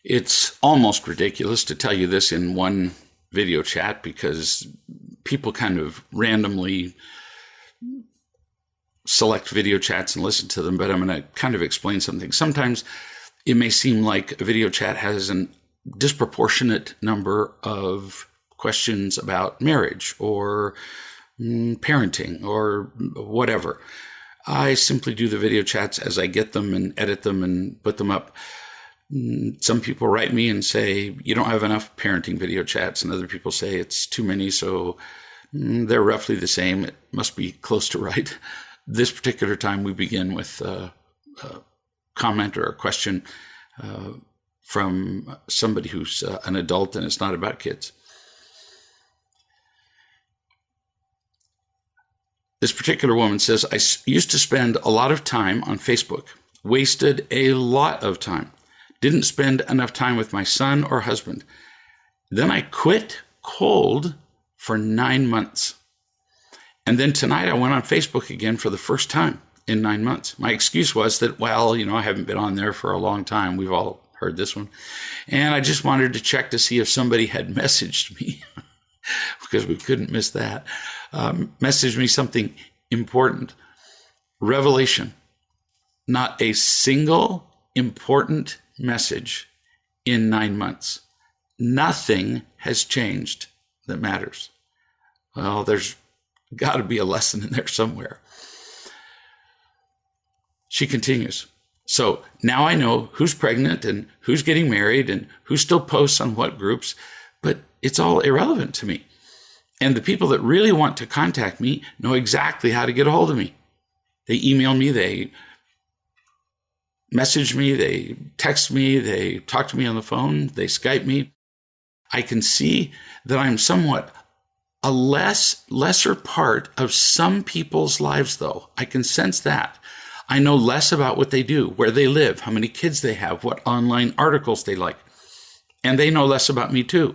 It's almost ridiculous to tell you this in one video chat because people kind of randomly select video chats and listen to them, but I'm going to kind of explain something. Sometimes it may seem like a video chat has a disproportionate number of questions about marriage or parenting or whatever. I simply do the video chats as I get them and edit them and put them up. Some people write me and say, you don't have enough parenting video chats, and other people say it's too many, so they're roughly the same. It must be close to right. This particular time we begin with a comment or a question from somebody who's an adult, and it's not about kids. This particular woman says, I used to spend a lot of time on Facebook, wasted a lot of time. Didn't spend enough time with my son or husband. Then I quit cold for 9 months. And then tonight I went on Facebook again for the first time in 9 months. My excuse was that, well, I haven't been on there for a long time. We've all heard this one. And I just wanted to check to see if somebody had messaged me because we couldn't miss that. Messaged me something important. Revelation. Not a single important message in 9 months. Nothing has changed that matters. Well, there's got to be a lesson in there somewhere. She continues. So now I know who's pregnant and who's getting married and who still posts on what groups, but it's all irrelevant to me. And the people that really want to contact me know exactly how to get a hold of me. They email me, they message me, they text me, they talk to me on the phone, they Skype me. I can see that I'm somewhat a lesser part of some people's lives, though. I can sense that. I know less about what they do, where they live, how many kids they have, what online articles they like. And they know less about me too.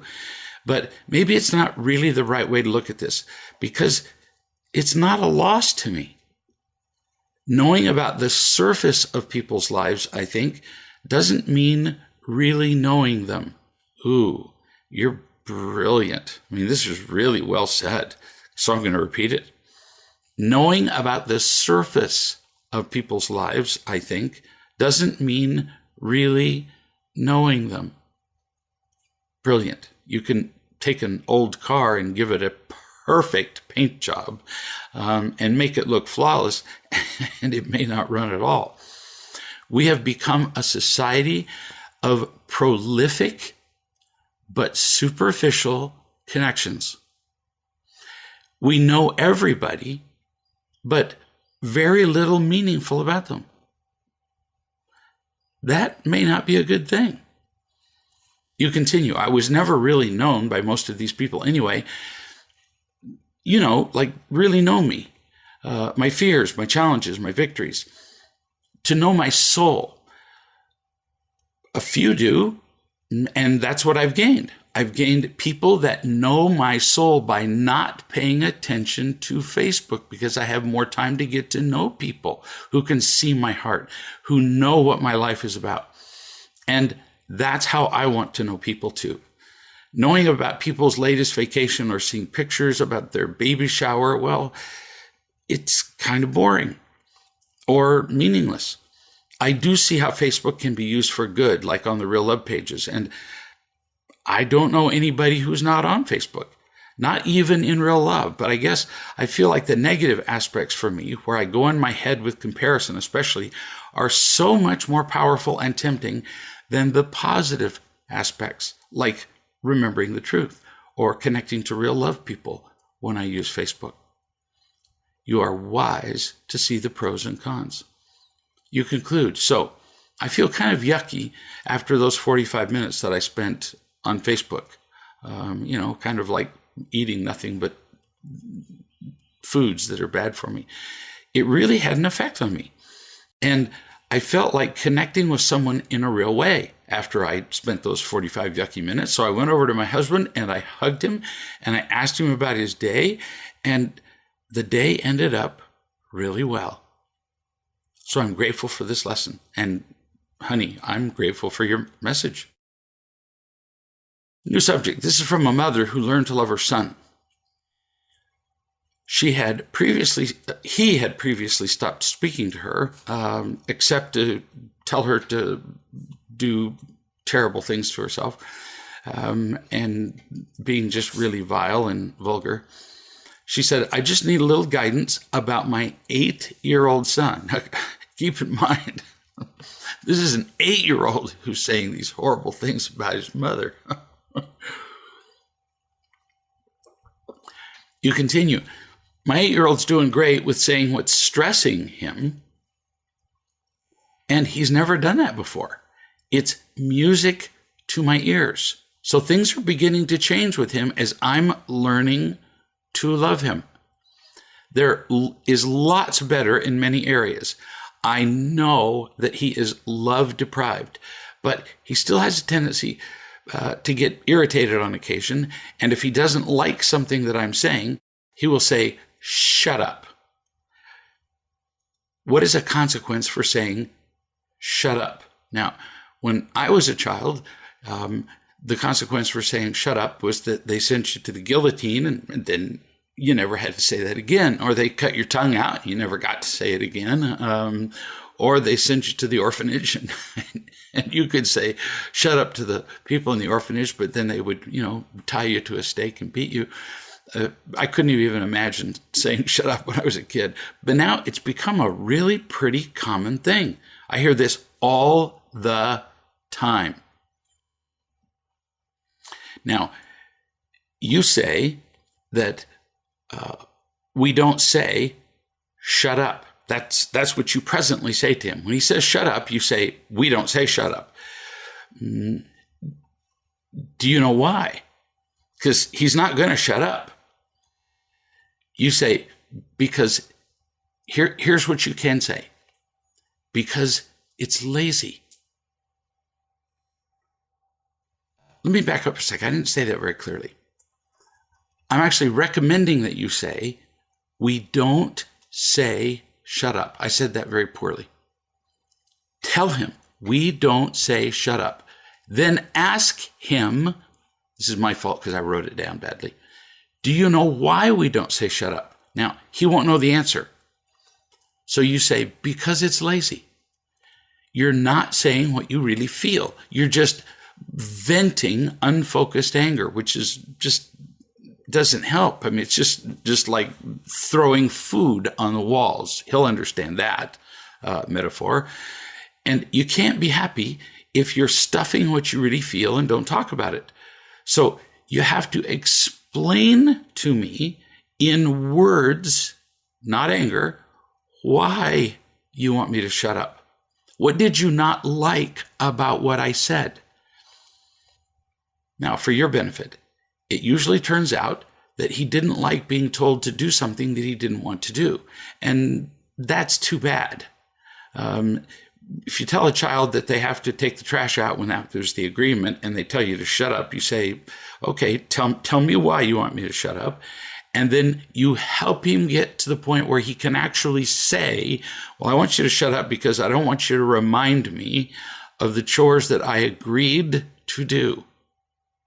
But maybe it's not really the right way to look at this because it's not a loss to me. Knowing about the surface of people's lives, I think, doesn't mean really knowing them. Ooh, you're brilliant. I mean, this is really well said. So I'm going to repeat it. Knowing about the surface of people's lives, I think, doesn't mean really knowing them. Brilliant. You can take an old car and give it a perfect paint job and make it look flawless, and it may not run at all. We have become a society of prolific but superficial connections. We know everybody, but very little meaningful about them. That may not be a good thing. You continue. I was never really known by most of these people anyway. Like really know me, my fears, my challenges, my victories, to know my soul. A few do, and that's what I've gained. I've gained people that know my soul by not paying attention to Facebook because I have more time to get to know people who can see my heart, who know what my life is about. And that's how I want to know people too. Knowing about people's latest vacation or seeing pictures about their baby shower, well, it's kind of boring or meaningless. I do see how Facebook can be used for good, like on the Real Love pages. And I don't know anybody who's not on Facebook, not even in Real Love. But I guess I feel like the negative aspects for me, where I go in my head with comparison especially, are so much more powerful and tempting than the positive aspects, like remembering the truth or connecting to real love people when I use Facebook. You are wise to see the pros and cons. You conclude, so I feel kind of yucky after those 45 minutes that I spent on Facebook, kind of like eating nothing but foods that are bad for me. It really had an effect on me. And I felt like connecting with someone in a real way after I spent those 45 yucky minutes. So I went over to my husband and I hugged him and I asked him about his day. And the day ended up really well. So I'm grateful for this lesson. And honey, I'm grateful for your message. New subject. This is from a mother who learned to love her son. He had previously stopped speaking to her, except to tell her to do terrible things to herself, and being just really vile and vulgar. She said, I just need a little guidance about my 8-year-old son. Keep in mind, this is an 8-year-old who's saying these horrible things about his mother. You continue. My 8-year-old's doing great with saying what's stressing him, and he's never done that before. It's music to my ears. So things are beginning to change with him as I'm learning to love him. There is lots better in many areas. I know that he is love deprived, but he still has a tendency to get irritated on occasion. And if he doesn't like something that I'm saying, he will say, shut up. What is a consequence for saying, shut up? Now, when I was a child, the consequence for saying shut up was that they sent you to the guillotine, and then you never had to say that again. Or they cut your tongue out, and you never got to say it again. Or they sent you to the orphanage, and you could say shut up to the people in the orphanage, but then they would, tie you to a stake and beat you. I couldn't even imagine saying shut up when I was a kid. But now it's become a really pretty common thing. I hear this all the time. Now, you say that we don't say shut up. That's what you presently say to him. When he says shut up, you say, we don't say shut up. Do you know why? Because he's not going to shut up. You say, because here's what you can say. Because it's lazy. Let me back up a second. I didn't say that very clearly. I'm actually recommending that you say, we don't say shut up. I said that very poorly. Tell him, we don't say shut up. Then ask him, this is my fault because I wrote it down badly. Do you know why we don't say shut up? Now, he won't know the answer. So you say, because it's lazy. You're not saying what you really feel. You're just venting unfocused anger, which is just doesn't help. I mean, it's just like throwing food on the walls. He'll understand that metaphor. And you can't be happy if you're stuffing what you really feel and don't talk about it. So you have to explain to me in words, not anger, why you want me to shut up. What did you not like about what I said? Now, for your benefit, it usually turns out that he didn't like being told to do something that he didn't want to do. And that's too bad. If you tell a child that they have to take the trash out when there's the agreement and they tell you to shut up, you say, okay, tell me why you want me to shut up. And then you help him get to the point where he can actually say, well, I want you to shut up because I don't want you to remind me of the chores that I agreed to do.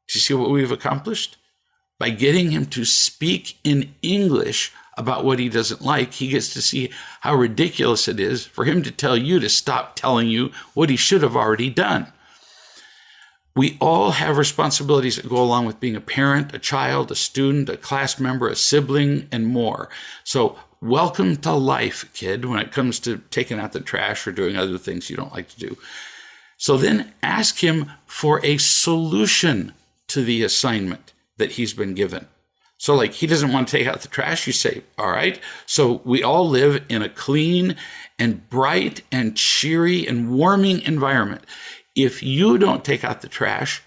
Do you see what we've accomplished? By getting him to speak in English about what he doesn't like, he gets to see how ridiculous it is for him to tell you to stop telling you what he should have already done. We all have responsibilities that go along with being a parent, a child, a student, a class member, a sibling, and more. So welcome to life, kid, when it comes to taking out the trash or doing other things you don't like to do. So then ask him for a solution to the assignment that he's been given. So like he doesn't want to take out the trash, you say, all right, so we all live in a clean and bright and cheery and warming environment. If you don't take out the trash,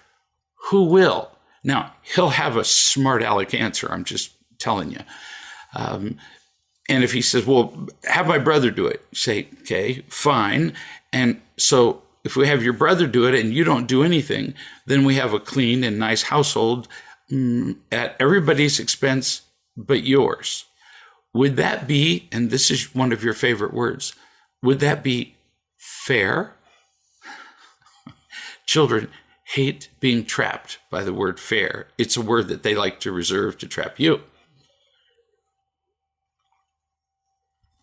who will? Now, he'll have a smart aleck answer, I'm just telling you. And if he says, well, have my brother do it, say, okay, fine. And so if we have your brother do it and you don't do anything, then we have a clean and nice household at everybody's expense but yours. Would that be, and this is one of your favorite words, would that be fair? Children, hate being trapped by the word fair. It's a word that they like to reserve to trap you.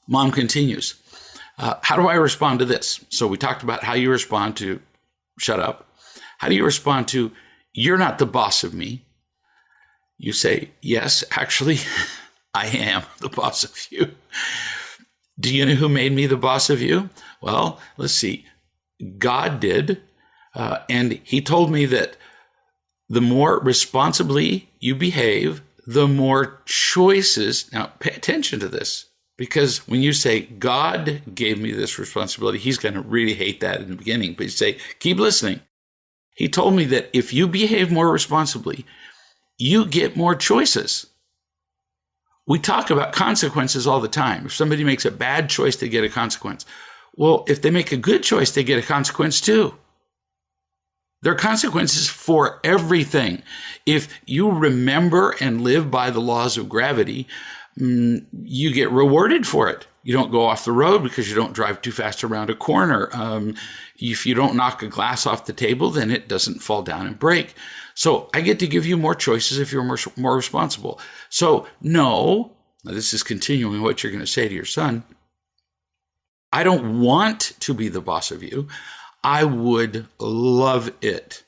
Mom continues, how do I respond to this? So we talked about how you respond to shut up. How do you respond to you're not the boss of me? You say, yes, actually, I am the boss of you. Do you know who made me the boss of you? Well, let's see. God did. And he told me that the more responsibly you behave, the more choices. Now, pay attention to this, because when you say God gave me this responsibility, he's going to really hate that in the beginning. But you say, keep listening. He told me that if you behave more responsibly, you get more choices. We talk about consequences all the time. If somebody makes a bad choice, they get a consequence. Well, if they make a good choice, they get a consequence too. There are consequences for everything. If you remember and live by the laws of gravity, you get rewarded for it. You don't go off the road because you don't drive too fast around a corner. If you don't knock a glass off the table, then it doesn't fall down and break. So I get to give you more choices if you're more responsible. So no, this is continuing what you're going to say to your son. I don't want to be the boss of you. I would love it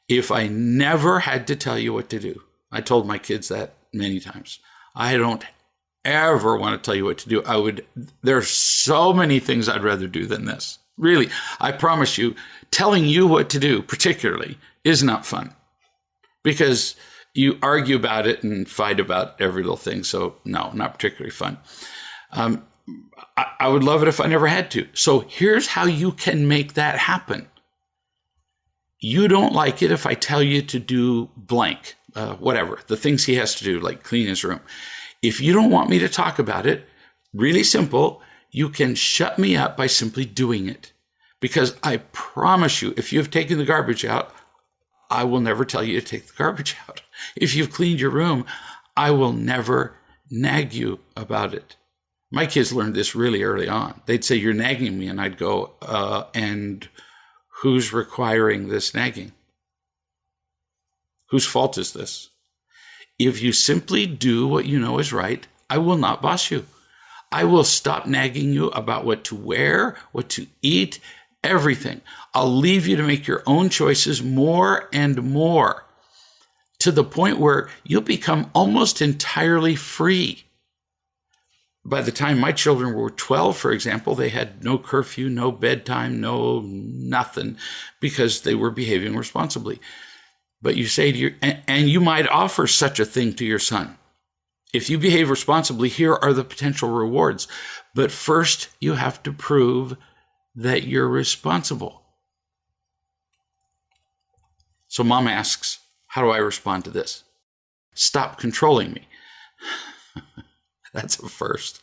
if I never had to tell you what to do. I told my kids that many times. I don't ever want to tell you what to do. There's so many things I'd rather do than this. Really, I promise you, telling you what to do particularly is not fun, because you argue about it and fight about every little thing. So no, not particularly fun. I would love it if I never had to. So here's how you can make that happen. You don't like it if I tell you to do blank, whatever, the things he has to do, like clean his room. If you don't want me to talk about it, really simple, you can shut me up by simply doing it. Because I promise you, if you've taken the garbage out, I will never tell you to take the garbage out. If you've cleaned your room, I will never nag you about it. My kids learned this really early on. They'd say, you're nagging me. And I'd go, and who's requiring this nagging? Whose fault is this? If you simply do what you know is right, I will not boss you. I will stop nagging you about what to wear, what to eat, everything. I'll leave you to make your own choices more and more, to the point where you'll become almost entirely free. By the time my children were 12, for example, they had no curfew, no bedtime, no nothing, because they were behaving responsibly. But you say to your, and you might offer such a thing to your son. If you behave responsibly, here are the potential rewards. But first, you have to prove that you're responsible. So mom asks, how do I respond to this? Stop controlling me. That's a first.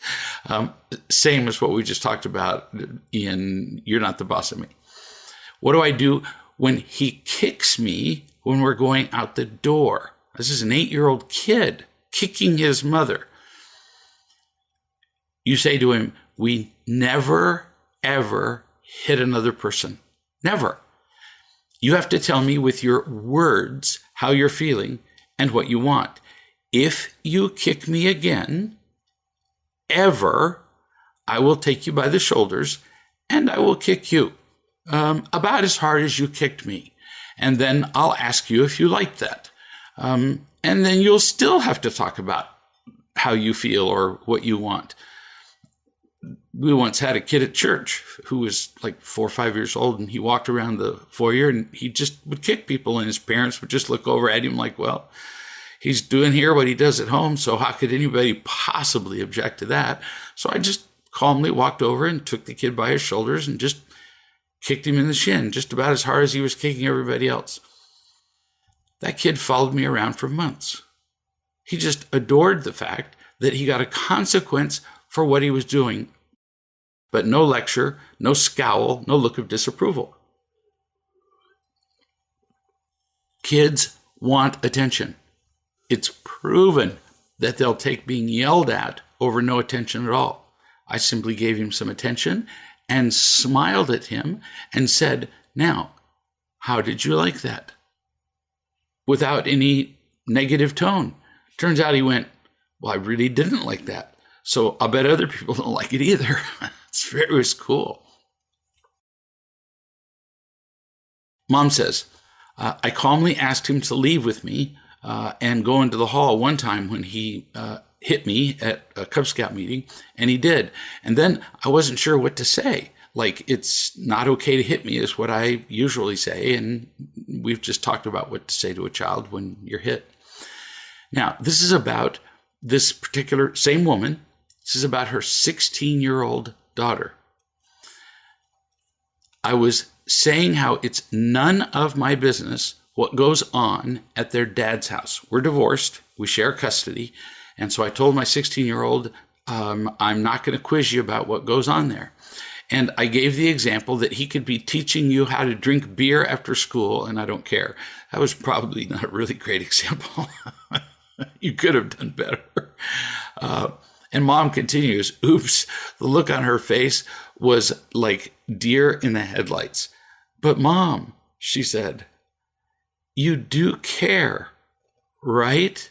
Same as what we just talked about in You're Not the Boss of Me. What do I do when he kicks me when we're going out the door? This is an 8-year-old kid kicking his mother. You say to him, we never, ever hit another person. Never. You have to tell me with your words how you're feeling and what you want. If you kick me again, ever, I will take you by the shoulders and I will kick you about as hard as you kicked me. And then I'll ask you if you like that. And then you'll still have to talk about how you feel or what you want. We once had a kid at church who was like 4 or 5 years old, and he walked around the foyer and he just would kick people, and his parents would just look over at him like, well, he's doing here what he does at home, so how could anybody possibly object to that? So I just calmly walked over and took the kid by his shoulders and just kicked him in the shin, just about as hard as he was kicking everybody else. That kid followed me around for months. He just adored the fact that he got a consequence for what he was doing, but no lecture, no scowl, no look of disapproval. Kids want attention. It's proven that they'll take being yelled at over no attention at all. I simply gave him some attention and smiled at him and said, now, how did you like that? without any negative tone. Turns out he went, well, I really didn't like that. So I'll bet other people don't like it either. It was cool. Mom says, I calmly asked him to leave with me and go into the hall one time when he hit me at a Cub Scout meeting, and he did. And then I wasn't sure what to say. Like, it's not okay to hit me is what I usually say, and we've just talked about what to say to a child when you're hit. Now, this is about this particular same woman. This is about her 16-year-old daughter. I was saying how it's none of my business what goes on at their dad's house. We're divorced. We share custody. And so I told my 16-year-old, I'm not going to quiz you about what goes on there. And I gave the example that he could be teaching you how to drink beer after school, and I don't care. That was probably not a really great example. You could have done better. And Mom continues, oops, the look on her face was like deer in the headlights. But Mom, she said, you do care, right?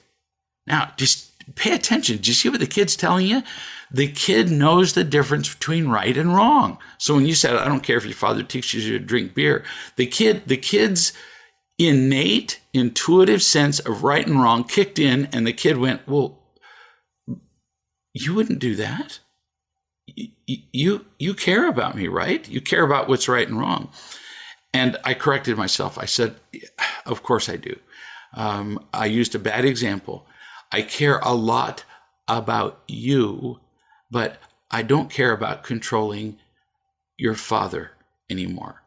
Now, just pay attention. Do you see what the kid's telling you? The kid knows the difference between right and wrong. So when you said, I don't care if your father teaches you to drink beer, the kid's innate, intuitive sense of right and wrong kicked in, and the kid went, well, you wouldn't do that. You care about me, right? You care about what's right and wrong. And I corrected myself. I said, of course I do. I used a bad example. I care a lot about you, but I don't care about controlling your father anymore.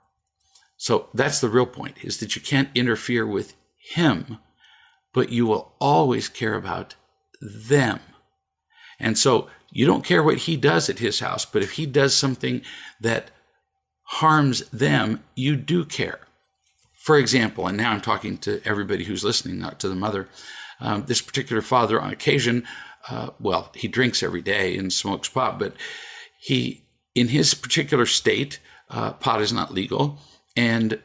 So that's the real point, is that you can't interfere with him, but you will always care about them. And so you don't care what he does at his house, but if he does something that harms them, you do care. For example, and now I'm talking to everybody who's listening, not to the mother, this particular father on occasion, he drinks every day and smokes pot, but in his particular state, pot is not legal, and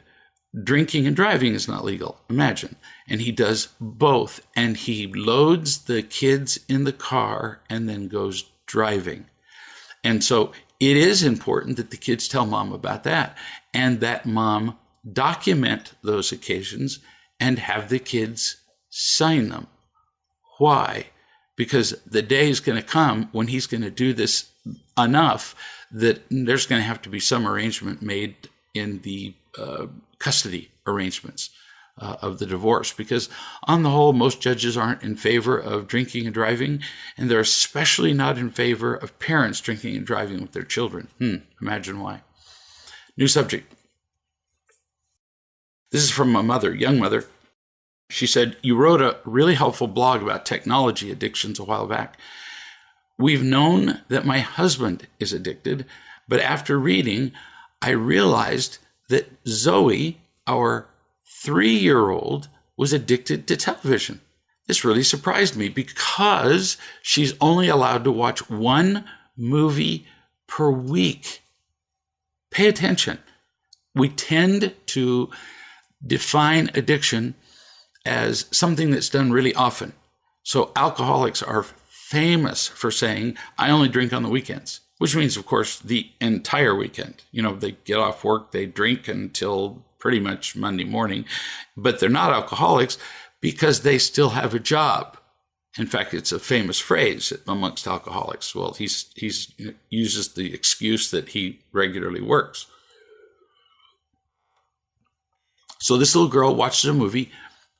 drinking and driving is not legal. Imagine. And he does both, and he loads the kids in the car and then goes driving. And so it is important that the kids tell Mom about that, and that Mom document those occasions and have the kids sign them. Why? Because the day is going to come when he's going to do this enough that there's going to have to be some arrangement made in the custody arrangements of the divorce. Because on the whole, most judges aren't in favor of drinking and driving, and they're especially not in favor of parents drinking and driving with their children. Imagine why. New subject. This is from a mother, young mother. She said, you wrote a really helpful blog about technology addictions a while back. We've known that my husband is addicted, but after reading, I realized that Zoe, our 3-year-old, was addicted to television. This really surprised me because she's only allowed to watch one movie per week. Pay attention. We tend to define addiction as something that's done really often. So alcoholics are famous for saying, I only drink on the weekends, which means, of course, the entire weekend. They get off work, they drink until pretty much Monday morning, but they're not alcoholics because they still have a job. In fact, it's a famous phrase amongst alcoholics. Well, he uses the excuse that he regularly works. So this little girl watches a movie,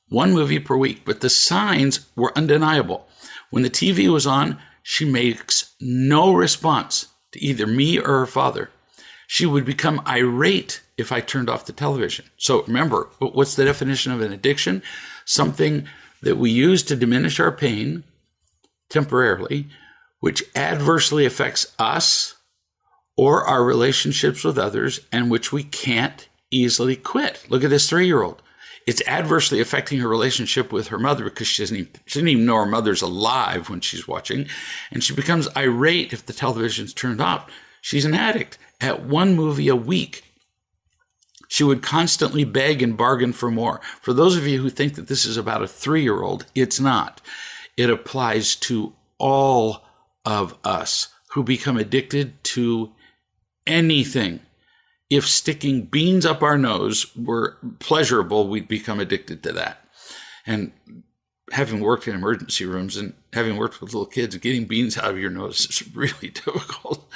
one movie per week, but the signs were undeniable. When the TV was on, she makes no response to either me or her father. She would become irate if I turned off the television. So remember, what's the definition of an addiction? Something that we use to diminish our pain temporarily, which adversely affects us or our relationships with others, and which we can't easily quit. Look at this 3-year-old. It's adversely affecting her relationship with her mother because she doesn't even know her mother's alive when she's watching. And she becomes irate if the television's turned off. She's an addict at one movie a week. She would constantly beg and bargain for more. For those of you who think that this is about a 3-year-old, it's not. It applies to all of us who become addicted to anything. If sticking beans up our nose were pleasurable, we'd become addicted to that. And having worked in emergency rooms and having worked with little kids, getting beans out of your nose is really difficult.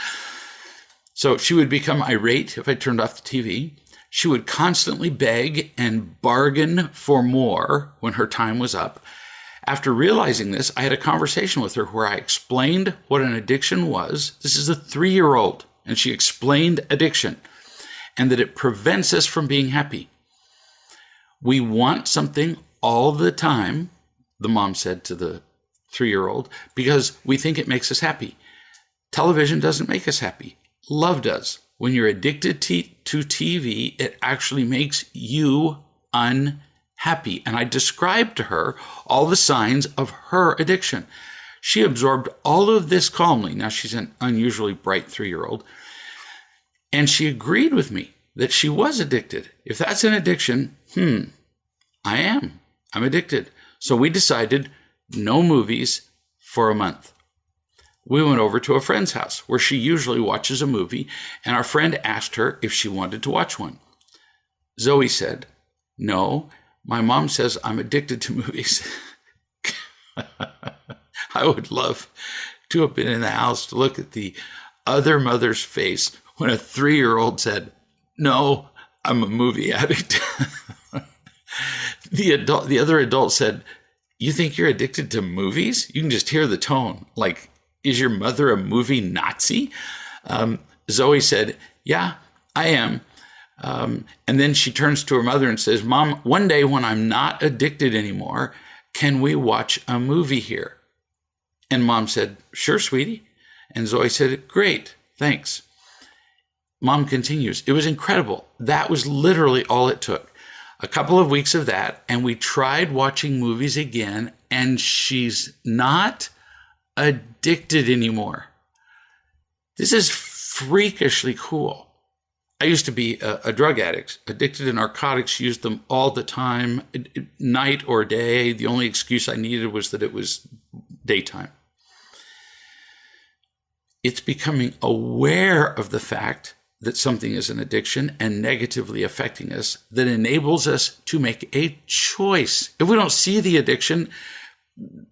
So she would become irate if I turned off the TV. She would constantly beg and bargain for more when her time was up. After realizing this, I had a conversation with her where I explained what an addiction was. This is a 3-year-old, and she explained addiction and that it prevents us from being happy. We want something all the time, the mom said to the 3-year-old, because we think it makes us happy. Television doesn't make us happy. Love does. When you're addicted to TV, it actually makes you unhappy. And I described to her all the signs of her addiction. She absorbed all of this calmly. Now, she's an unusually bright 3-year-old. And she agreed with me that she was addicted. If that's an addiction, I am. I'm addicted. So we decided no movies for a month. We went over to a friend's house where she usually watches a movie, and our friend asked her if she wanted to watch one. Zoe said, "No, my mom says I'm addicted to movies." I would love to have been in the house to look at the other mother's face when a 3-year-old said, "No, I'm a movie addict." The other adult said, "You think you're addicted to movies?" You can just hear the tone. Like, is your mother a movie Nazi? Zoe said, "Yeah, I am." And then she turns to her mother and says, "Mom, one day when I'm not addicted anymore, can we watch a movie here?" And Mom said, "Sure, sweetie." And Zoe said, "Great, thanks." Mom continues, "It was incredible. That was literally all it took. A couple of weeks of that, and we tried watching movies again, and she's not addicted anymore." This is freakishly cool. I used to be a drug addict, addicted to narcotics, used them all the time, night or day. The only excuse I needed was that it was daytime. It's becoming aware of the fact that something is an addiction and negatively affecting us that enables us to make a choice. If we don't see the addiction,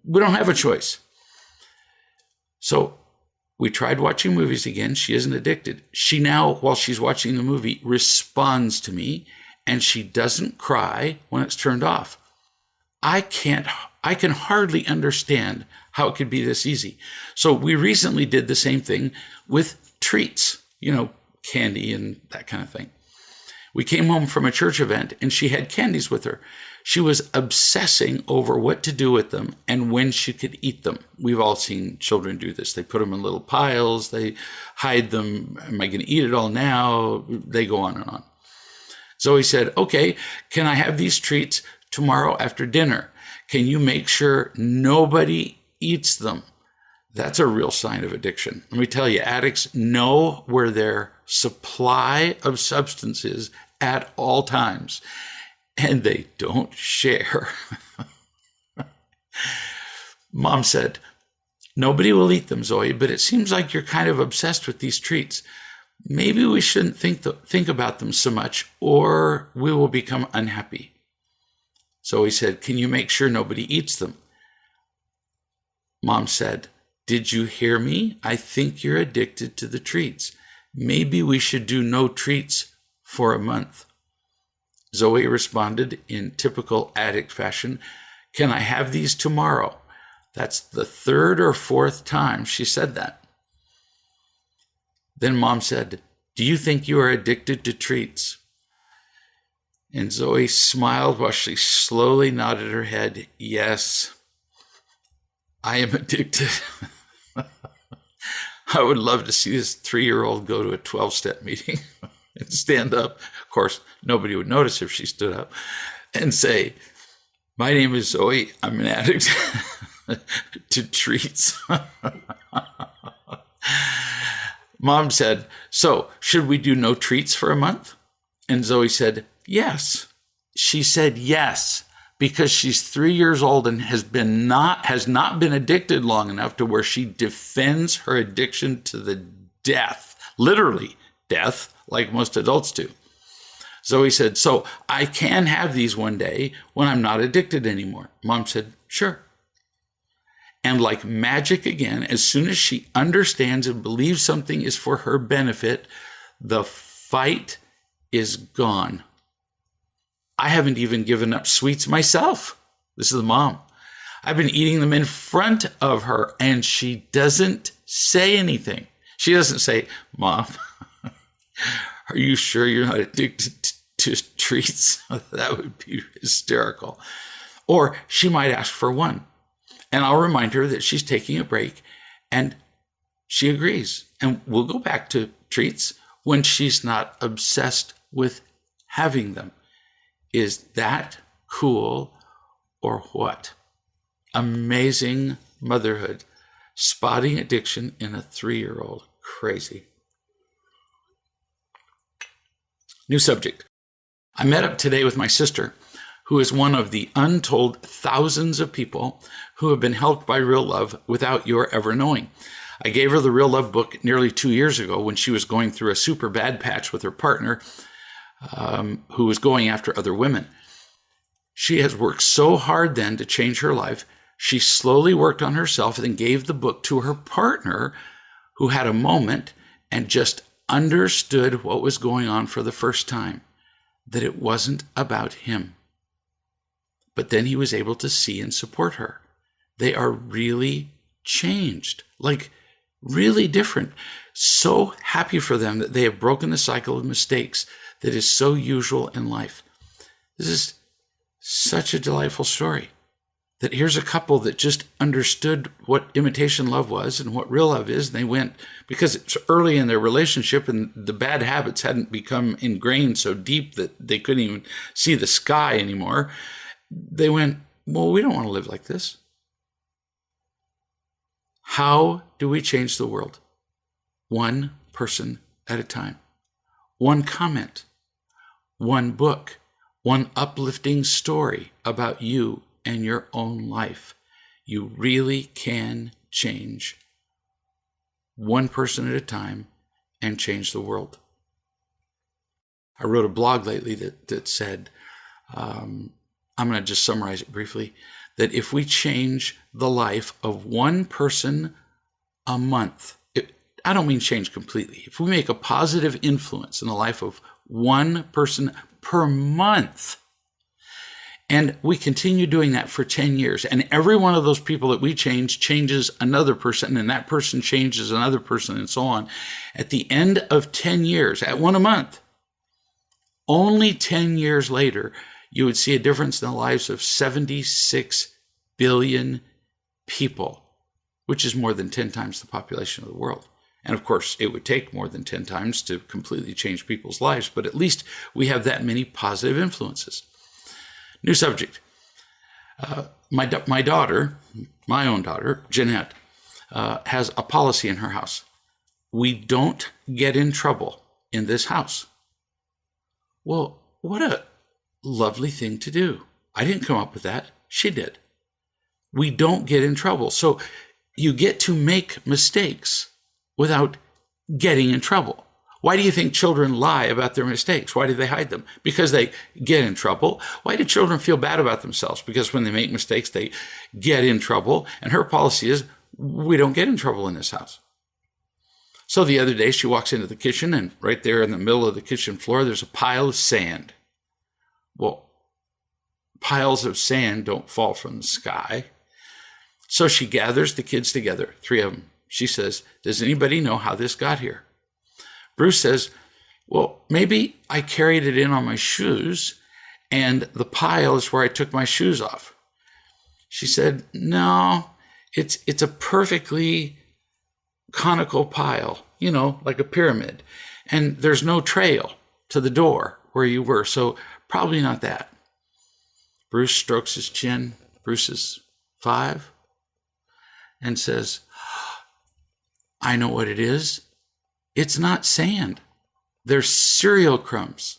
we don't have a choice. So we tried watching movies again. She isn't addicted. She now, while she's watching the movie, responds to me, and she doesn't cry when it's turned off. I can hardly understand how it could be this easy. So we recently did the same thing with treats, candy and that kind of thing. We came home from a church event and she had candies with her. She was obsessing over what to do with them and when she could eat them. We've all seen children do this. They put them in little piles. They hide them. Am I going to eat it all now? They go on and on. Zoe said, "Okay, can I have these treats tomorrow after dinner? Can you make sure nobody eats them?" That's a real sign of addiction. Let me tell you, addicts know where their supply of substance is at all times, and they don't share. Mom said, "Nobody will eat them, Zoe, but it seems like you're kind of obsessed with these treats. Maybe we shouldn't think about them so much, or we will become unhappy." Zoe said, "Can you make sure nobody eats them?" Mom said, "Did you hear me? I think you're addicted to the treats. Maybe we should do no treats for a month." Zoe responded in typical addict fashion, "Can I have these tomorrow?" That's the 3rd or 4th time she said that. Then Mom said, "Do you think you are addicted to treats?" And Zoe smiled while she slowly nodded her head. "Yes, I am addicted." I would love to see this 3-year-old go to a 12-step meeting and stand up. Of course, nobody would notice if she stood up and say, "My name is Zoe. I'm an addict to treats." Mom said, "So should we do no treats for a month?" And Zoe said, yes. She said yes, because she's 3 years old and has not been addicted long enough to where she defends her addiction to the death, literally death, like most adults do. Zoe said, so I can have these one day when I'm not addicted anymore. Mom said, sure. And like magic again, as soon as she understands and believes something is for her benefit, the fight is gone. I haven't even given up sweets myself. This is the mom. I've been eating them in front of her, and she doesn't say anything. She doesn't say, Mom, are you sure you're not addicted to treats? That would be hysterical. Or she might ask for one, and I'll remind her that she's taking a break, and she agrees. And we'll go back to treats when she's not obsessed with having them. Is that cool or what? Amazing motherhood. Spotting addiction in a 3-year-old. Crazy. New subject. I met up today with my sister, who is one of the untold thousands of people who have been helped by real love without your ever knowing. I gave her the Real Love book nearly 2 years ago when she was going through a super bad patch with her partner, who was going after other women. She has worked so hard then to change her life. She slowly worked on herself and then gave the book to her partner, who had a moment and just understood what was going on for the first time, that it wasn't about him. But then he was able to see and support her. They are really changed, like really different. So happy for them that they have broken the cycle of mistakes that is so usual in life. This is such a delightful story, that here's a couple that just understood what imitation love was and what real love is. And they went, because it's early in their relationship and the bad habits hadn't become ingrained so deep that they couldn't even see the sky anymore. They went, well, we don't want to live like this. How do we change the world? One person at a time. One comment, one book, one uplifting story about you and your own life. You really can change one person at a time and change the world. I wrote a blog lately that said, I'm going to just summarize it briefly, that if we change the life of one person a month, I don't mean change completely. If we make a positive influence in the life of one person per month, and we continue doing that for 10 years, and every one of those people that we change changes another person, and that person changes another person, and so on. At the end of 10 years, at one a month, only 10 years later, you would see a difference in the lives of 76 billion people, which is more than 10 times the population of the world. And of course, it would take more than 10 times to completely change people's lives, but at least we have that many positive influences. New subject. My daughter, my own daughter, Jeanette, has a policy in her house. We don't get in trouble in this house. Well, what a lovely thing to do. I didn't come up with that. She did. We don't get in trouble. So you get to make mistakes without getting in trouble. Why do you think children lie about their mistakes? Why do they hide them? Because they get in trouble. Why do children feel bad about themselves? Because when they make mistakes, they get in trouble. And her policy is, we don't get in trouble in this house. So the other day, she walks into the kitchen, and right there in the middle of the kitchen floor, there's a pile of sand. Well, piles of sand don't fall from the sky. So she gathers the kids together, 3 of them. She says, does anybody know how this got here? Bruce says, well, maybe I carried it in on my shoes, and the pile is where I took my shoes off. She said, no, it's a perfectly conical pile, like a pyramid. And there's no trail to the door where you were, so probably not that. Bruce strokes his chin. Bruce is 5 and says, I know what it is. It's not sand. They're cereal crumbs.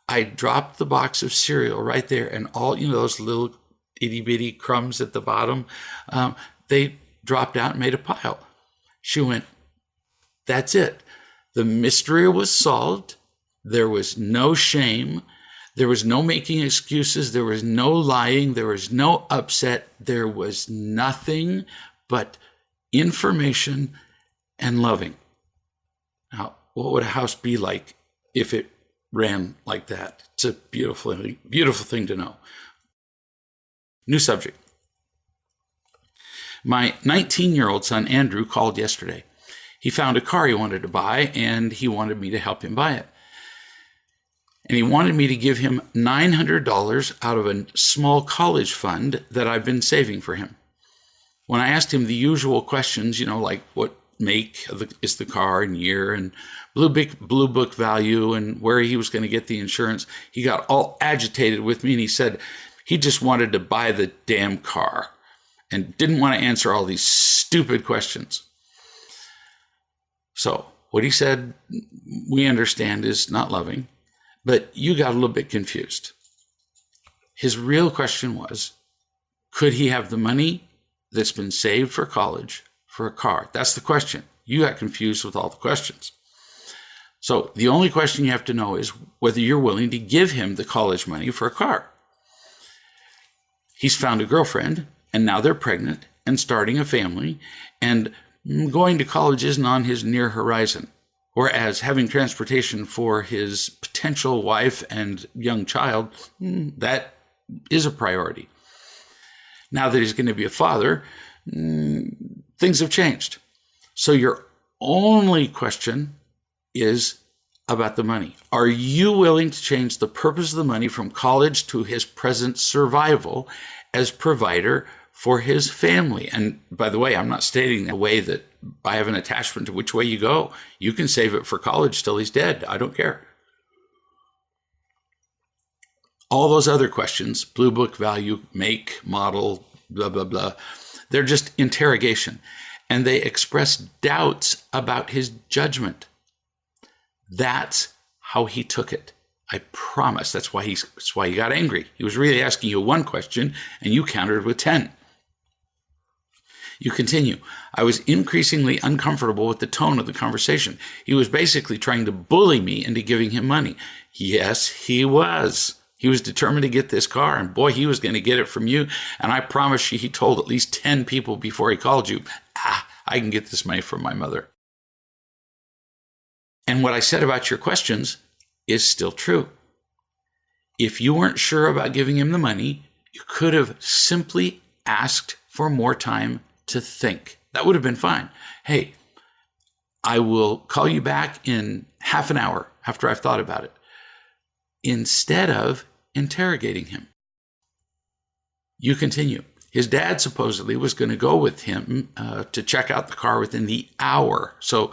I dropped the box of cereal right there, and all, those little itty bitty crumbs at the bottom, they dropped out and made a pile. She went, that's it. The mystery was solved. There was no shame. There was no making excuses. There was no lying. There was no upset. There was nothing but information and loving. Now, what would a house be like if it ran like that? It's a beautiful thing to know. New subject. My 19-year-old son, Andrew, called yesterday. He found a car he wanted to buy, and he wanted me to help him buy it. And he wanted me to give him $900 out of a small college fund that I've been saving for him. When I asked him the usual questions, like what make is the car and year and blue book value and where he was going to get the insurance, he got all agitated with me, and he said he just wanted to buy the damn car and didn't want to answer all these stupid questions. So what he said, we understand, is not loving, but you got a little bit confused. His real question was, could he have the money that's been saved for college for a car? That's the question. You got confused with all the questions. So the only question you have to know is whether you're willing to give him the college money for a car. He's found a girlfriend, and now they're pregnant and starting a family, and going to college isn't on his near horizon. Whereas having transportation for his potential wife and young child, that is a priority. Now that he's going to be a father, things have changed. So your only question is about the money. Are you willing to change the purpose of the money from college to his present survival as provider for his family? And by the way, I'm not stating the way that I have an attachment to which way you go. You can save it for college till he's dead. I don't care. All those other questions, blue book value, make, model, blah, blah, blah, they're just interrogation. And they express doubts about his judgment. That's how he took it. I promise. That's why he got angry. He was really asking you one question, and you countered with 10. You continue. I was increasingly uncomfortable with the tone of the conversation. He was basically trying to bully me into giving him money. Yes, he was. He was determined to get this car, and boy, he was going to get it from you. And I promise you, he told at least 10 people before he called you, I can get this money from my mother. And what I said about your questions is still true. If you weren't sure about giving him the money, you could have simply asked for more time to think. That would have been fine. Hey, I will call you back in half an hour after I've thought about it. Instead of interrogating him. You continue. His dad supposedly was going to go with him to check out the car within the hour. So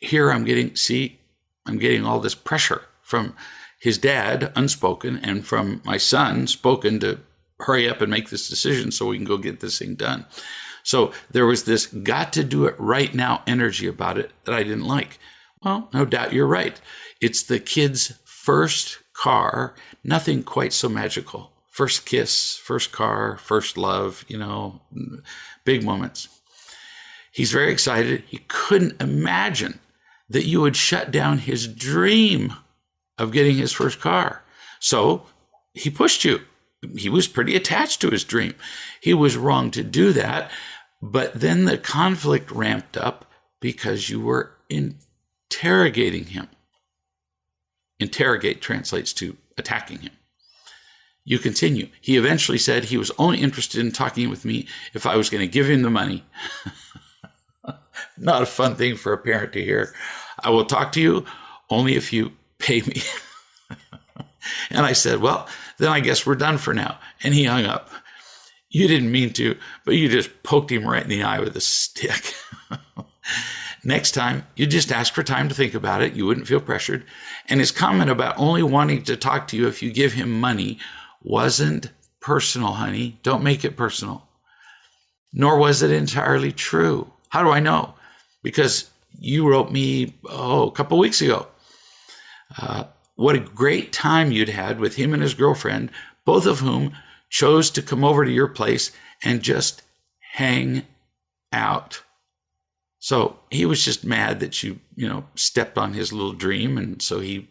here I'm getting all this pressure from his dad, unspoken, and from my son, spoken, to hurry up and make this decision so we can go get this thing done. So there was this got to do it right now energy about it that I didn't like. Well, no doubt you're right. It's the kid's first car, nothing quite so magical. First kiss, first car, first love, big moments. He's very excited. He couldn't imagine that you would shut down his dream of getting his first car. So he pushed you. He was pretty attached to his dream. He was wrong to do that. But then the conflict ramped up because you were interrogating him. Interrogate translates to attacking him. You continue. He eventually said he was only interested in talking with me if I was going to give him the money. Not a fun thing for a parent to hear. I will talk to you only if you pay me. And I said, well, then I guess we're done for now. And he hung up. You didn't mean to, but you just poked him right in the eye with a stick. Next time, you just ask for time to think about it. You wouldn't feel pressured. And his comment about only wanting to talk to you if you give him money wasn't personal, honey. Don't make it personal. Nor was it entirely true. How do I know? Because you wrote me, a couple weeks ago. what a great time you'd had with him and his girlfriend, both of whom chose to come over to your place and just hang out. So he was just mad that you stepped on his little dream, and so he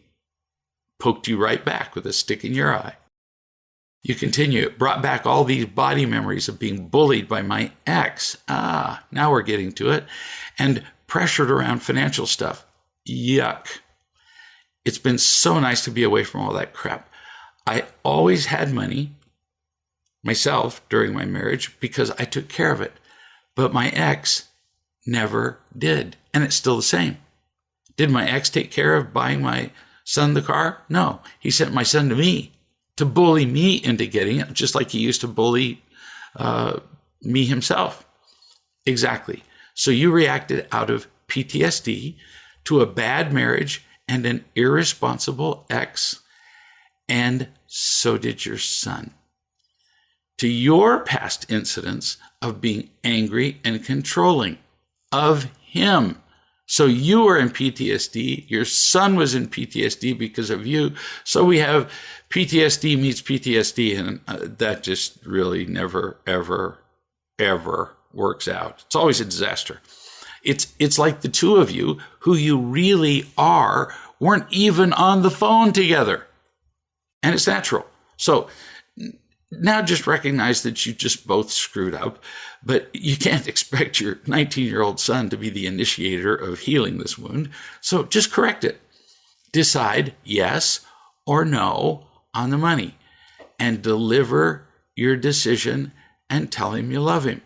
poked you right back with a stick in your eye. You continue, it brought back all these body memories of being bullied by my ex. Now we're getting to it. And pressured around financial stuff. Yuck. It's been so nice to be away from all that crap. I always had money myself during my marriage because I took care of it. But my ex never did. And it's still the same. Did my ex take care of buying my son the car? No. He sent my son to me to bully me into getting it, just like he used to bully me himself. Exactly. So you reacted out of PTSD to a bad marriage and an irresponsible ex, and so did your son. To your past incidents of being angry and controlling of him. So you were in PTSD, your son was in PTSD because of you. So we have PTSD meets PTSD, and that just really never, ever, ever works out. It's always a disaster. It's like the two of you, who you really are, weren't even on the phone together. And it's natural. So now just recognize that you just both screwed up, but you can't expect your 19-year-old son to be the initiator of healing this wound. So just correct it. Decide yes or no on the money and deliver your decision and tell him you love him.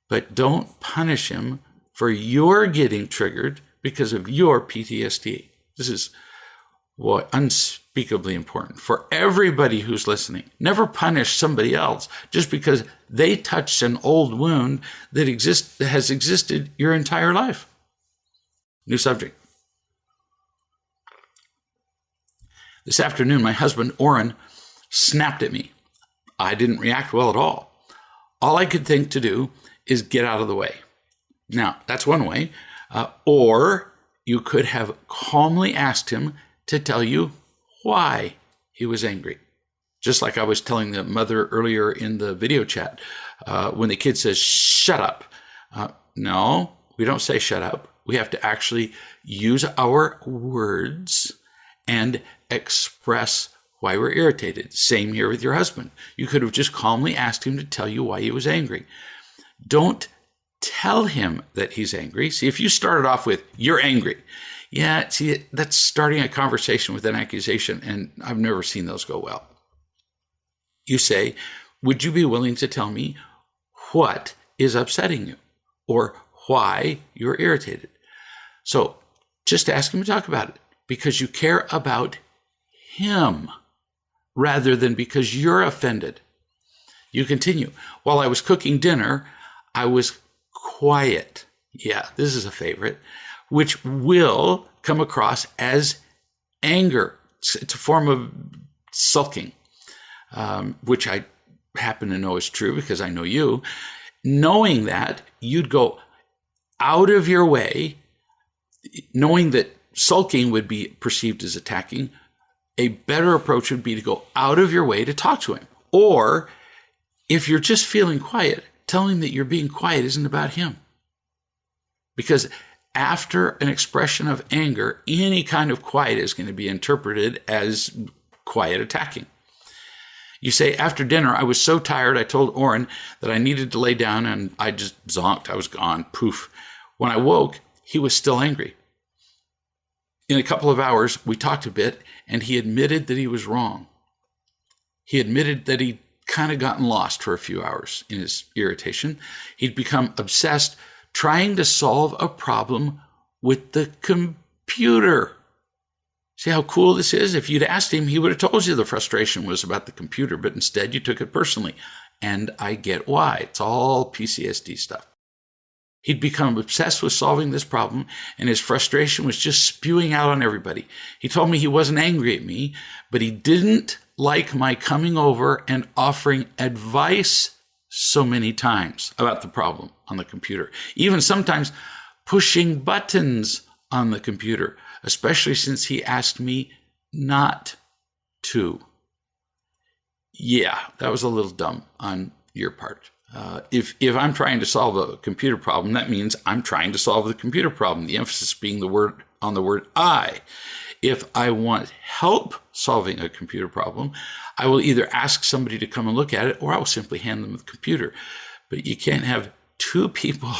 But don't punish him for your getting triggered because of your PTSD. This is what unspeakably important for everybody who's listening. Never punish somebody else just because they touched an old wound that has existed your entire life. New subject. This afternoon, my husband, Orrin, snapped at me. I didn't react well at all. All I could think to do is get out of the way. Now, that's one way. Or you could have calmly asked him to tell you why he was angry. Just like I was telling the mother earlier in the video chat, when the kid says, shut up. No, we don't say shut up. We have to actually use our words and express why we're irritated. Same here with your husband. You could have just calmly asked him to tell you why he was angry. Don't tell him that he's angry. See, if you started off with, you're angry. Yeah, see, that's starting a conversation with an accusation, and I've never seen those go well. You say, would you be willing to tell me what is upsetting you or why you're irritated? So just ask him to talk about it because you care about him rather than because you're offended. You continue. While I was cooking dinner, I was quiet. Yeah, this is a favorite, which will come across as anger. It's a form of sulking, which I happen to know is true because I know you. Knowing that, you'd go out of your way, knowing that sulking would be perceived as attacking. A better approach would be to go out of your way to talk to him. Or if you're just feeling quiet, tell him that you're being quiet isn't about him. Because after an expression of anger, any kind of quiet is going to be interpreted as quiet attacking. You say, after dinner, I was so tired, I told Orrin that I needed to lay down, and I just zonked. I was gone. Poof. When I woke, he was still angry. In a couple of hours, we talked a bit, and he admitted that he was wrong. He admitted that he'd kind of gotten lost for a few hours in his irritation. He'd become obsessed trying to solve a problem with the computer. See how cool this is? If you'd asked him, he would have told you the frustration was about the computer, but instead you took it personally. And I get why. It's all PTSD stuff. He'd become obsessed with solving this problem, and his frustration was just spewing out on everybody. He told me he wasn't angry at me, but he didn't like my coming over and offering advice so many times about the problem on the computer. Even sometimes pushing buttons on the computer, especially since he asked me not to. Yeah, that was a little dumb on your part. If I'm trying to solve a computer problem, that means I'm trying to solve the computer problem, the emphasis being the word I. If I want help solving a computer problem, I will either ask somebody to come and look at it, or I will simply hand them the computer. But you can't have two people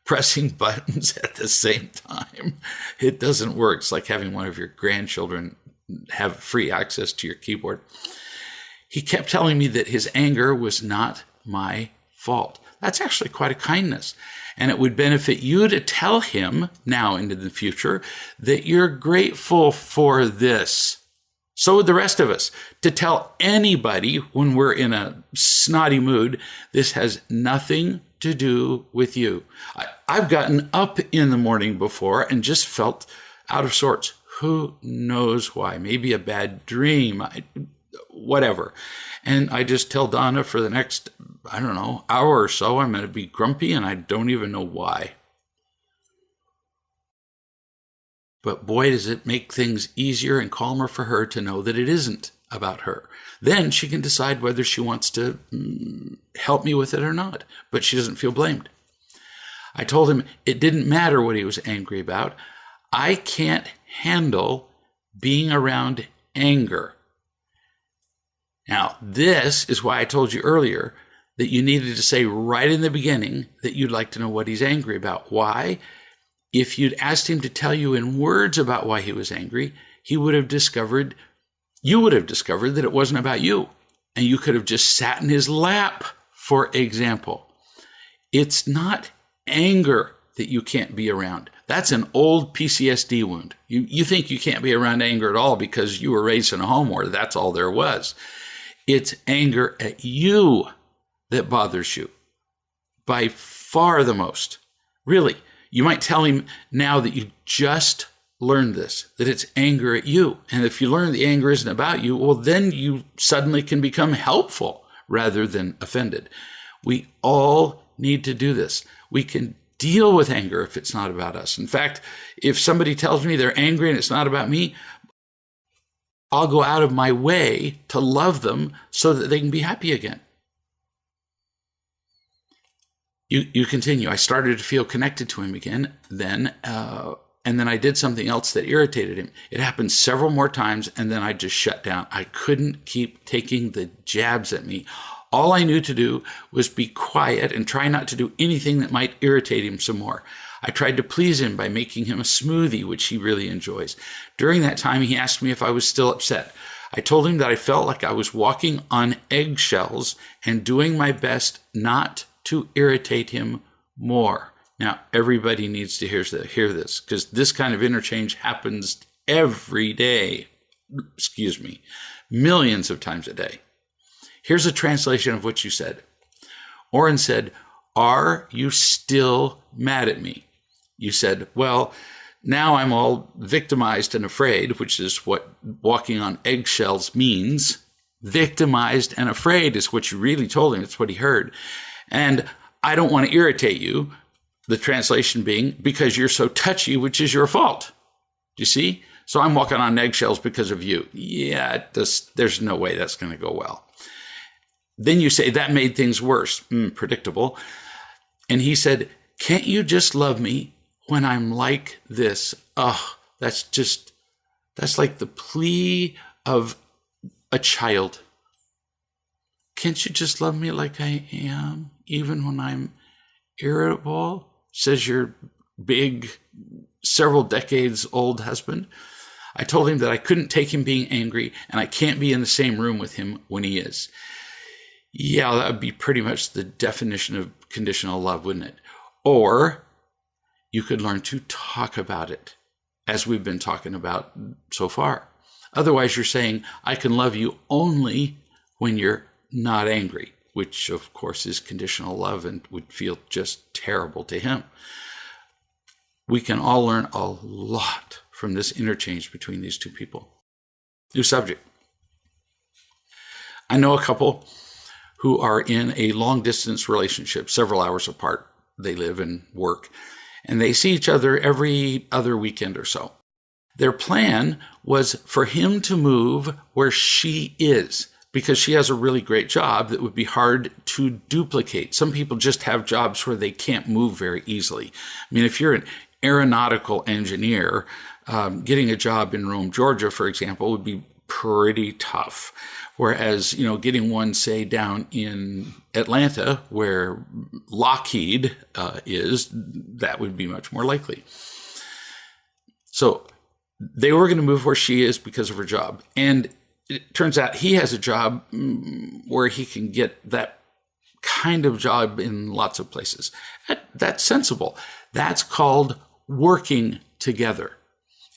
pressing buttons at the same time. It doesn't work. It's like having one of your grandchildren have free access to your keyboard. He kept telling me that his anger was not my fault. That's actually quite a kindness. And it would benefit you to tell him now into the future that you're grateful for this. So would the rest of us. To tell anybody when we're in a snotty mood, this has nothing to do with you. I've gotten up in the morning before and just felt out of sorts. Who knows why? Maybe a bad dream, whatever. And I just tell Donna for the next, hour or so, I'm going to be grumpy and I don't even know why. But boy, does it make things easier and calmer for her to know that it isn't about her. Then she can decide whether she wants to help me with it or not, but she doesn't feel blamed. I told him it didn't matter what he was angry about. I can't handle being around anger. Now, this is why I told you earlier that you needed to say right in the beginning that you'd like to know what he's angry about. Why? If you'd asked him to tell you in words about why he was angry, you would have discovered that it wasn't about you. And you could have just sat in his lap, for example. It's not anger that you can't be around. That's an old PTSD wound. You think you can't be around anger at all because you were raised in a home where that's all there was. It's anger at you that bothers you by far the most. Really, you might tell him now that you just learned this, that it's anger at you. And if you learn the anger isn't about you, well, then you suddenly can become helpful rather than offended. We all need to do this. We can deal with anger if it's not about us. In fact, if somebody tells me they're angry and it's not about me, I'll go out of my way to love them so that they can be happy again. You continue. I started to feel connected to him again then, and then I did something else that irritated him. It happened several more times, and then I just shut down. I couldn't keep taking the jabs at me. All I knew to do was be quiet and try not to do anything that might irritate him some more. I tried to please him by making him a smoothie, which he really enjoys. During that time, he asked me if I was still upset. I told him that I felt like I was walking on eggshells and doing my best not to irritate him more. Now, everybody needs to hear this, because this kind of interchange happens every day. Millions of times a day. Here's a translation of what you said. Oren said, "Are you still mad at me?" You said, "Well, now I'm all victimized and afraid," which is what walking on eggshells means. Victimized and afraid is what you really told him. It's what he heard. "And I don't want to irritate you," the translation being, "because you're so touchy, which is your fault." Do you see? So I'm walking on eggshells because of you. Yeah, there's no way that's going to go well. Then you say, "That made things worse." Predictable. And he said, "Can't you just love me when I'm like this?" That's like the plea of a child. "Can't you just love me like I am, even when I'm irritable?" says your big, several decades old husband. I told him that I couldn't take him being angry, and I can't be in the same room with him when he is. Yeah, that would be pretty much the definition of conditional love, wouldn't it? Or you could learn to talk about it, as we've been talking about so far. Otherwise, you're saying, I can love you only when you're not angry, which, of course, is conditional love and would feel just terrible to him. We can all learn a lot from this interchange between these two people. New subject. I know a couple who are in a long-distance relationship, several hours apart. They live and work, and they see each other every other weekend or so. Their plan was for him to move where she is, because she has a really great job that would be hard to duplicate. Some people just have jobs where they can't move very easily. I mean, if you're an aeronautical engineer, getting a job in Rome, Georgia, for example, would be pretty tough. Whereas, getting one, say, down in Atlanta, where Lockheed is, that would be much more likely. So they were going to move where she is because of her job. And it turns out he has a job where he can get that kind of job in lots of places. That's sensible. That's called working together.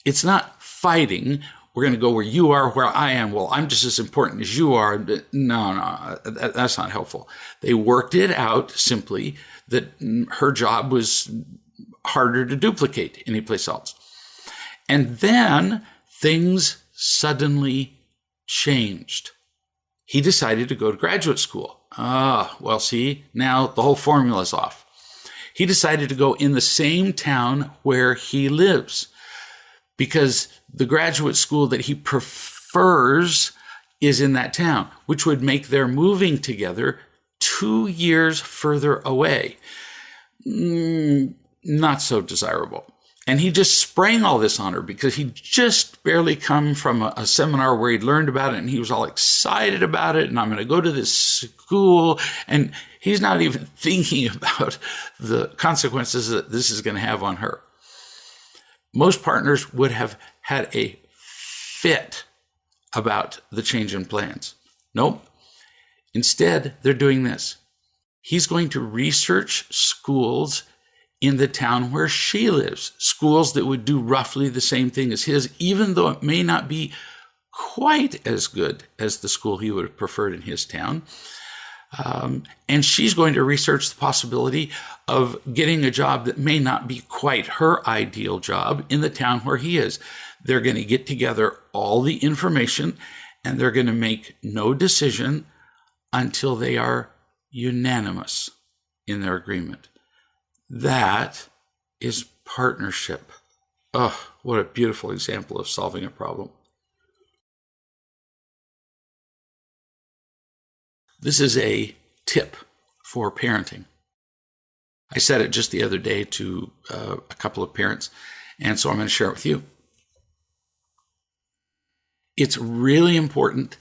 It's not fighting. We're going to go where you are, where I am. Well, I'm just as important as you are. No, that's not helpful. They worked it out simply that her job was harder to duplicate anyplace else. And then things suddenly changed. He decided to go to graduate school. Well, see, now the whole formula's off. He decided to go in the same town where he lives, because the graduate school that he prefers is in that town, which would make their moving together 2 years further away. Not so desirable. And he just sprang all this on her because he'd just barely come from a seminar where he'd learned about it, and he was all excited about it. And I'm going to go to this school. And he's not even thinking about the consequences that this is going to have on her. Most partners would have had a fit about the change in plans. Nope. Instead, they're doing this. He's going to research schools in the town where she lives, schools that would do roughly the same thing as his, even though it may not be quite as good as the school he would have preferred in his town. And she's going to research the possibility of getting a job that may not be quite her ideal job in the town where he is. They're going to get together all the information, and they're going to make no decision until they are unanimous in their agreement. That is partnership. Oh, what a beautiful example of solving a problem. This is a tip for parenting. I said it just the other day to a couple of parents, and so I'm going to share it with you. It's really important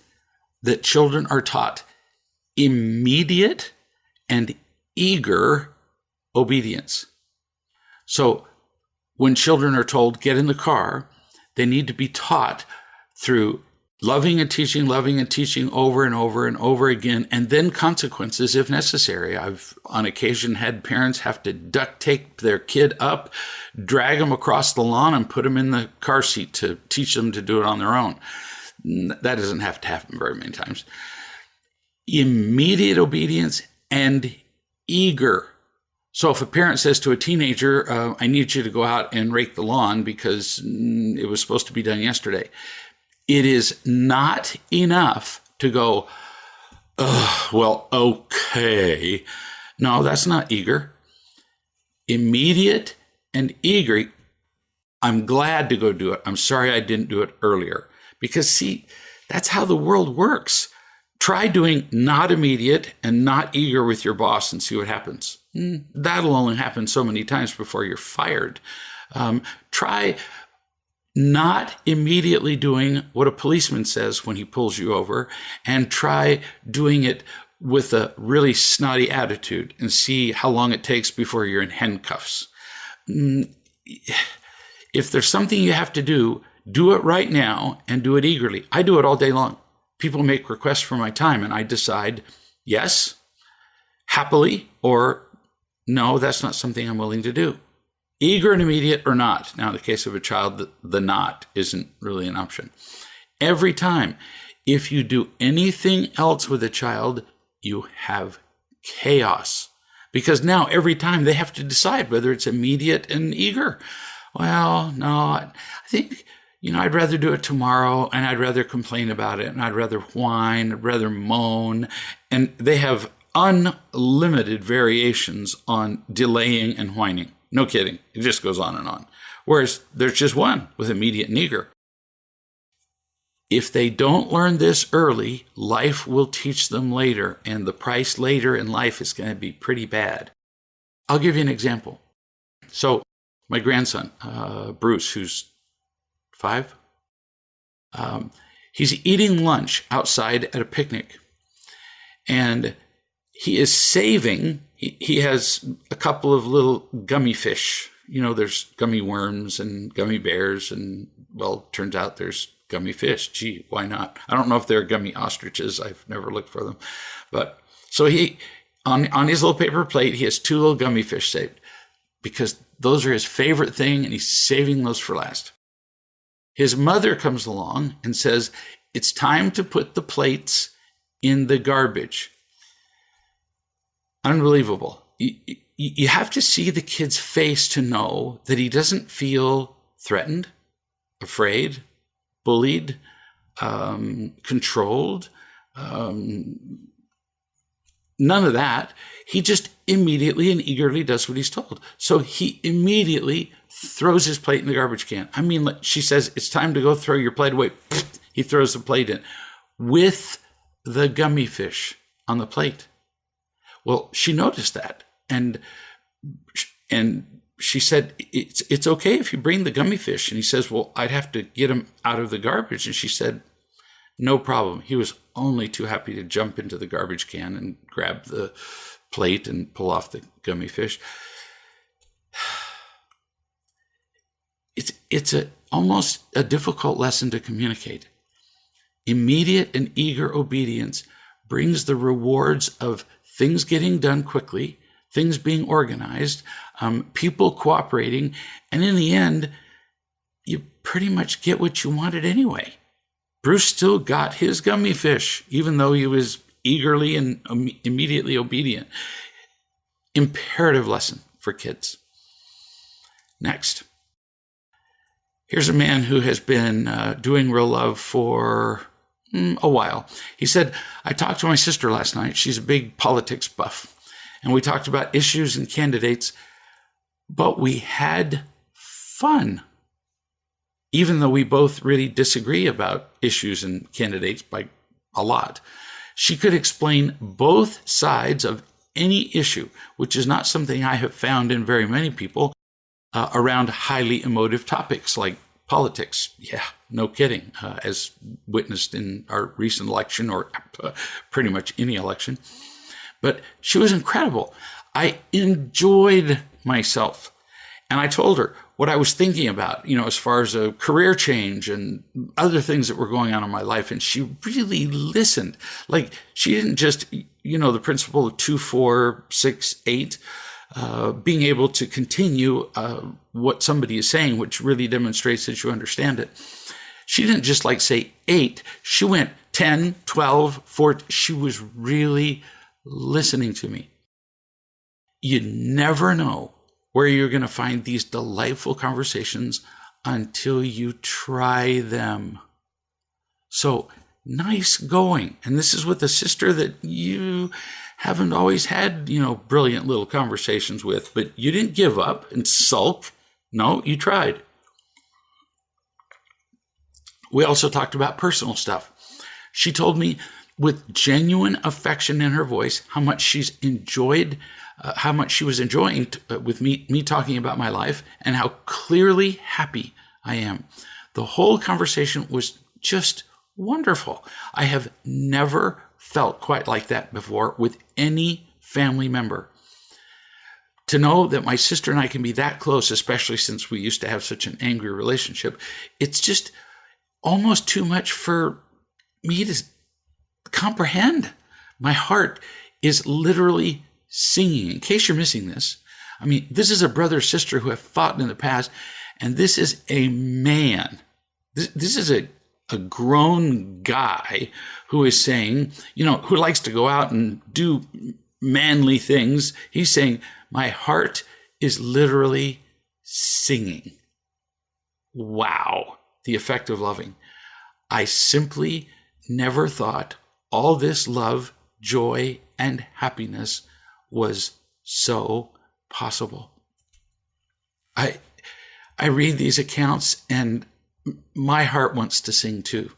that children are taught immediate and eager obedience. So when children are told, get in the car, they need to be taught through loving and teaching over and over and over again, and then consequences if necessary. I've on occasion had parents have to duct tape their kid up, drag them across the lawn, and put them in the car seat to teach them to do it on their own. That doesn't have to happen very many times. Immediate obedience and eager. So if a parent says to a teenager, I need you to go out and rake the lawn because it was supposed to be done yesterday, it is not enough to go, well, okay. No, that's not eager. Immediate and eager. I'm glad to go do it. I'm sorry I didn't do it earlier. Because see, that's how the world works. Try doing not immediate and not eager with your boss and see what happens. That'll only happen so many times before you're fired. Try not immediately doing what a policeman says when he pulls you over, and try doing it with a really snotty attitude and see how long it takes before you're in handcuffs. If there's something you have to do it right now and do it eagerly. I do it all day long. People make requests for my time, and I decide yes, happily, or no, that's not something I'm willing to do. Eager and immediate or not. Now, in the case of a child, the not isn't really an option. Every time, if you do anything else with a child, you have chaos. Because now every time they have to decide whether it's immediate and eager. Well, no, I think, I'd rather do it tomorrow, and I'd rather complain about it, and I'd rather whine, I'd rather moan. And they have unlimited variations on delaying and whining. No kidding. It just goes on and on. Whereas there's just one with immediate and eager. If they don't learn this early, life will teach them later, and the price later in life is going to be pretty bad. I'll give you an example. So my grandson, Bruce, who's 5, he's eating lunch outside at a picnic, and he is saving, he has a couple of little gummy fish. You know, there's gummy worms and gummy bears, and, well, turns out there's gummy fish. Gee, why not? I don't know if they're gummy ostriches. I've never looked for them. But so he, on his little paper plate, he has 2 little gummy fish saved because those are his favorite thing, and he's saving those for last. His mother comes along and says, it's time to put the plates in the garbage. Unbelievable. You have to see the kid's face to know that he doesn't feel threatened, afraid, bullied, controlled, none of that. He just immediately and eagerly does what he's told. So he immediately throws his plate in the garbage can. I mean, she says, it's time to go throw your plate away. He throws the plate in with the gummy fish on the plate. Well, she noticed that, and she said, it's okay if you bring the gummy fish. And he says, well, I'd have to get him out of the garbage. And she said, no problem. He was only too happy to jump into the garbage can and grab the plate and pull off the gummy fish. It's almost a difficult lesson to communicate. Immediate and eager obedience brings the rewards of things getting done quickly, things being organized, people cooperating, and in the end, you pretty much get what you wanted anyway. Bruce still got his gummy fish, even though he was eagerly and immediately obedient. Imperative lesson for kids. Next. Here's a man who has been doing real love for a while. He said, I talked to my sister last night. She's a big politics buff. And we talked about issues and candidates, but we had fun. Even though we both really disagree about issues and candidates by a lot. She could explain both sides of any issue, which is not something I have found in very many people around highly emotive topics like politics. Yeah, no kidding, as witnessed in our recent election or pretty much any election. But she was incredible. I enjoyed myself. And I told her what I was thinking about, as far as a career change and other things that were going on in my life. And she really listened. Like, she didn't just, the principle of 2, 4, 6, 8, being able to continue what somebody is saying, which really demonstrates that you understand it. She didn't just say 8. She went 10, 12, 14. She was really listening to me. You never know where you're going to find these delightful conversations until you try them. So nice going. And this is with a sister that you haven't always had, brilliant little conversations with, but you didn't give up and sulk. No, you tried. We also talked about personal stuff. She told me with genuine affection in her voice how much she's enjoyed how much she was enjoying with me talking about my life and how clearly happy I am. The whole conversation was just wonderful. I have never felt quite like that before with any family member. To know that my sister and I can be that close, especially since we used to have such an angry relationship, it's just almost too much for me to comprehend. My heart is literally singing. In case you're missing this, this is a brother or sister who have fought in the past, and this is a man. This is a grown guy who is saying, who likes to go out and do manly things. He's saying, my heart is literally singing. Wow, the effect of loving. I simply never thought all this love, joy, and happiness was so possible. I I read these accounts and my heart wants to sing too.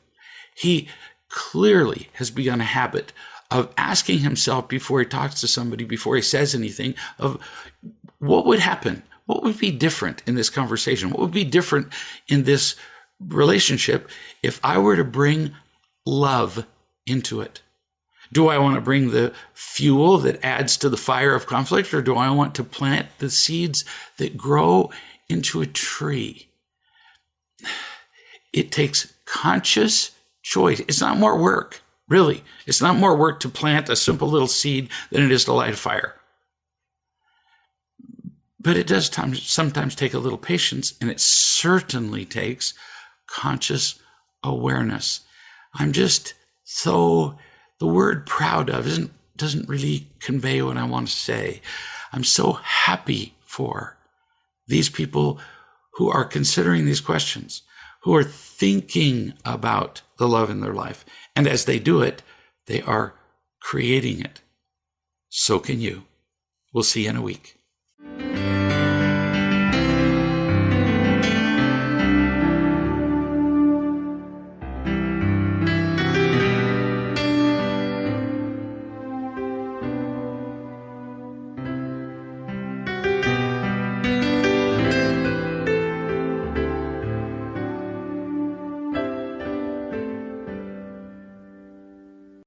He clearly has begun a habit of asking himself before he talks to somebody, before he says anything, of what would happen? What would be different in this conversation? What would be different in this relationship if I were to bring love into it? Do I want to bring the fuel that adds to the fire of conflict, or do I want to plant the seeds that grow into a tree? It takes conscious choice. It's not more work, really. It's not more work to plant a simple little seed than it is to light a fire. But it does sometimes take a little patience, and it certainly takes conscious awareness. I'm just so, the word proud of doesn't really convey what I want to say. I'm so happy for these people who are considering these questions, who are thinking about the love in their life. And as they do it, they are creating it. So can you. We'll see you in a week.